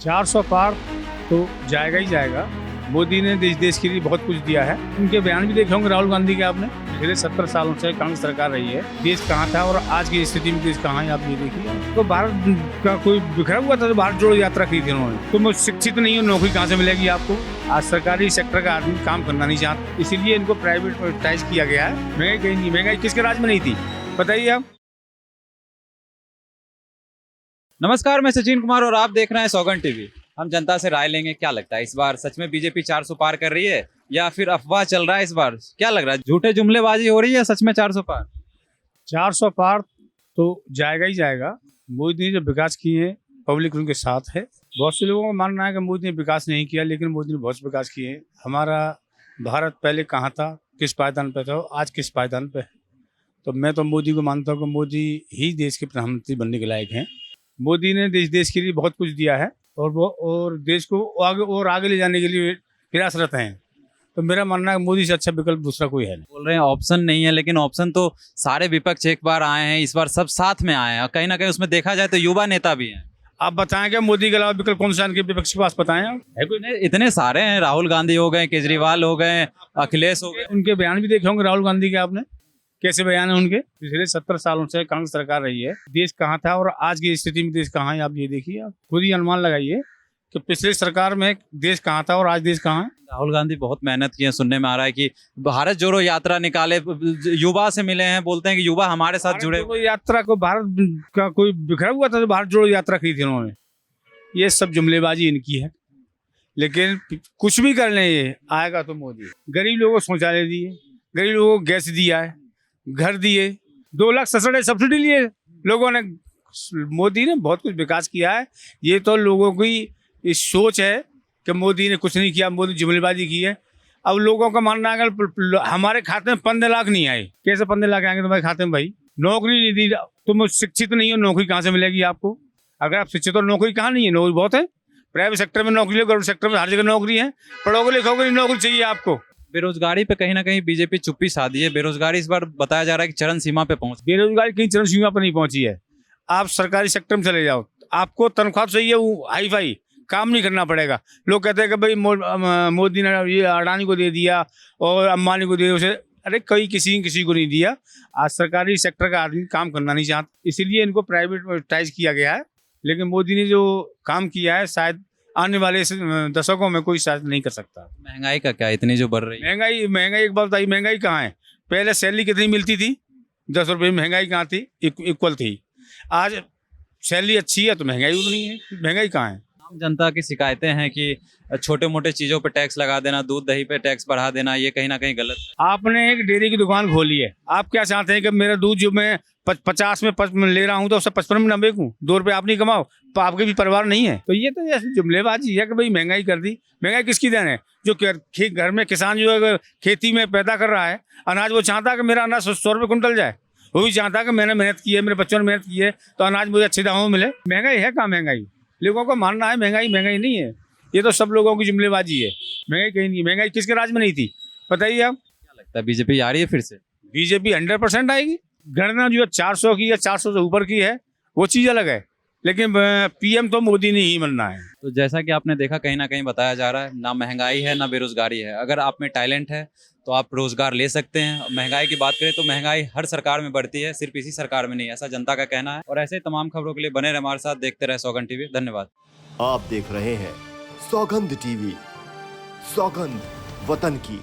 400 पार तो जाएगा ही जाएगा। मोदी ने देश के लिए बहुत कुछ दिया है। उनके बयान भी देखे होंगे राहुल गांधी के आपने। पिछले 70 सालों से कांग्रेस सरकार रही है। देश कहाँ था और आज की स्थिति में देश कहाँ है, आप ये देखिए। तो भारत का कोई बिखरा हुआ था तो भारत जोड़ो यात्रा की थी उन्होंने। तुम शिक्षित नहीं हो, नौकरी कहाँ से मिलेगी आपको? आज सरकारी सेक्टर का आदमी काम करना नहीं चाहता, इसीलिए इनको प्राइवेटाइज किया गया है। महंगाई कहीं नहीं, महंगाई किसके राज में नहीं थी बताइए आप। नमस्कार, मैं सचिन कुमार और आप देख रहे हैं सौगंध टीवी। हम जनता से राय लेंगे क्या लगता है इस बार सच में बीजेपी 400 पार कर रही है या फिर अफवाह चल रहा है। इस बार क्या लग रहा है, झूठे जुमलेबाजी हो रही है या सच में 400 पार? 400 पार तो जाएगा ही जाएगा। मोदी ने जो विकास किए हैं पब्लिक उनके साथ है। बहुत से लोगों का मानना है कि मोदी ने विकास नहीं किया, लेकिन मोदी ने बहुत विकास किए हैं। हमारा भारत पहले कहाँ था, किस पायदान पे था, आज किस पायदान पे है। तो मैं तो मोदी को मानता हूँ कि मोदी ही देश के प्रधानमंत्री बनने के लायक हैं। मोदी ने देश के लिए बहुत कुछ दिया है और देश को आगे ले जाने के लिए प्रयासरत हैं। तो मेरा मानना है मोदी से अच्छा विकल्प दूसरा कोई है नहीं। बोल रहे हैं ऑप्शन नहीं है, लेकिन ऑप्शन तो सारे विपक्ष एक बार आए हैं, इस बार सब साथ में आए हैं। कहीं ना कहीं उसमें देखा जाए तो युवा नेता भी हैं। आप बताएं क्या मोदी के अलावा विकल्प कौन सा इनके विपक्ष के पास बताएं आप? है कोई? इतने सारे हैं, राहुल गांधी हो गए, केजरीवाल हो गए, अखिलेश हो गए। उनके बयान भी देखे होंगे राहुल गांधी के आपने। कैसे बयान है उनके? पिछले 70 सालों से कांग्रेस सरकार रही है। देश कहाँ था और आज की स्थिति में देश कहाँ है, आप ये देखिए। आप खुद ही अनुमान लगाइए कि पिछले सरकार में देश कहाँ था और आज देश कहाँ है। राहुल गांधी बहुत मेहनत की है। सुनने में आ रहा है कि भारत जोड़ो यात्रा निकाले, युवा से मिले हैं, बोलते हैं कि युवा हमारे साथ जुड़े। कोई यात्रा को भारत का कोई बिखरा हुआ था तो भारत जोड़ो यात्रा की थी उन्होंने। ये सब जुमलेबाजी इनकी है, लेकिन कुछ भी कर लें ये आएगा तो मोदी। गरीब लोगों को शौचालय दिए, गरीब लोगों को गैस दिया है, घर दिए, 2 लाख सब्सिडी लिए लोगों ने। मोदी ने बहुत कुछ विकास किया है। ये तो लोगों की इस सोच है कि मोदी ने कुछ नहीं किया, मोदी जुमलेबाजी की है। अब लोगों का मानना है कि हमारे खाते में 15 लाख नहीं आए। कैसे 15 लाख आएंगे तुम्हारे खाते में भाई? नौकरी नहीं दी, तुम शिक्षित नहीं हो, नौकरी कहाँ से मिलेगी आपको? अगर आप शिक्षित हो, नौकरी कहाँ नहीं है? नौकरी बहुत है, प्राइवेट सेक्टर में नौकरी है, गवर्नमेंट सेक्टर में हर जगह नौकरी है। पढ़ोगे लिखोगे नहीं, नौकरी चाहिए आपको। बेरोजगारी पे कहीं ना कहीं बीजेपी चुप्पी साधी है। बेरोजगारी इस बार बताया जा रहा है कि चरम सीमा पे पहुंच। बेरोजगारी कहीं चरम सीमा पर नहीं पहुंची है। आप सरकारी सेक्टर में चले जाओ, आपको तनख्वाह चाहिए वो हाई फाई, काम नहीं करना पड़ेगा। लोग कहते हैं कि भाई मोदी ने ये अडानी को दे दिया और अंबानी को दे दिया उसे। अरे कहीं किसी को नहीं दिया। आज सरकारी सेक्टर का आदमी काम करना नहीं चाहता, इसीलिए इनको प्राइवेटाइज किया गया है। लेकिन मोदी ने जो काम किया है शायद आने वाले दशकों में कोई शायद नहीं कर सकता। महंगाई का क्या, इतनी जो बढ़ रही है महंगाई एक बात बताइए, महंगाई कहाँ है? पहले सैलरी कितनी मिलती थी? 10 रुपये। महंगाई कहाँ थी? इक्वल थी। आज सैलरी अच्छी है तो महंगाई उतनी है। महंगाई कहाँ है? आम जनता की शिकायतें हैं कि छोटे मोटे चीजों पे टैक्स लगा देना, दूध दही पे टैक्स बढ़ा देना, ये कहीं ना कहीं गलत है। आपने एक डेयरी की दुकान खोली है, आप क्या चाहते हैं कि मेरा दूध जो मैं 50 में ले रहा हूँ तो उससे 55 में न बेचूं? 2 रुपये आप नहीं कमाओ तो आपके भी परिवार नहीं है। तो ये तो ऐसी जुमलेबाजी है कि भाई महंगाई कर दी। महंगाई किसकी देन है? जो घर में किसान जो है खेती में पैदा कर रहा है अनाज, वो चाहता है कि मेरा अनाज 100 रुपये कुंटल जाए। वो भी चाहता है कि मैंने मेहनत की है, मेरे बच्चों ने मेहनत की है, तो अनाज मुझे अच्छे दामों में मिले। महंगाई है कहाँ? महंगाई लोगों को मानना है महंगाई नहीं है। ये तो सब लोगों की जुमलेबाजी है। महंगाई कहीं नहीं। महंगाई किसके राज में नहीं थी बताइए आप। क्या लगता है बीजेपी आ रही है फिर से? बीजेपी 100% आएगी। गणना जो 400 की या 400 से ऊपर की है वो चीज़ अलग है, लेकिन पीएम तो मोदी ने ही बनना है। तो जैसा कि आपने देखा, कहीं ना कहीं बताया जा रहा है ना महंगाई है ना बेरोजगारी है। अगर आप में टैलेंट है तो आप रोजगार ले सकते हैं। महंगाई की बात करें तो महंगाई हर सरकार में बढ़ती है, सिर्फ इसी सरकार में नहीं, ऐसा जनता का कहना है। और ऐसे तमाम खबरों के लिए बने रहे हमारे साथ, देखते रहे सौगंध टीवी। धन्यवाद। आप देख रहे हैं सौगंध टीवी। सौगंध वतन की।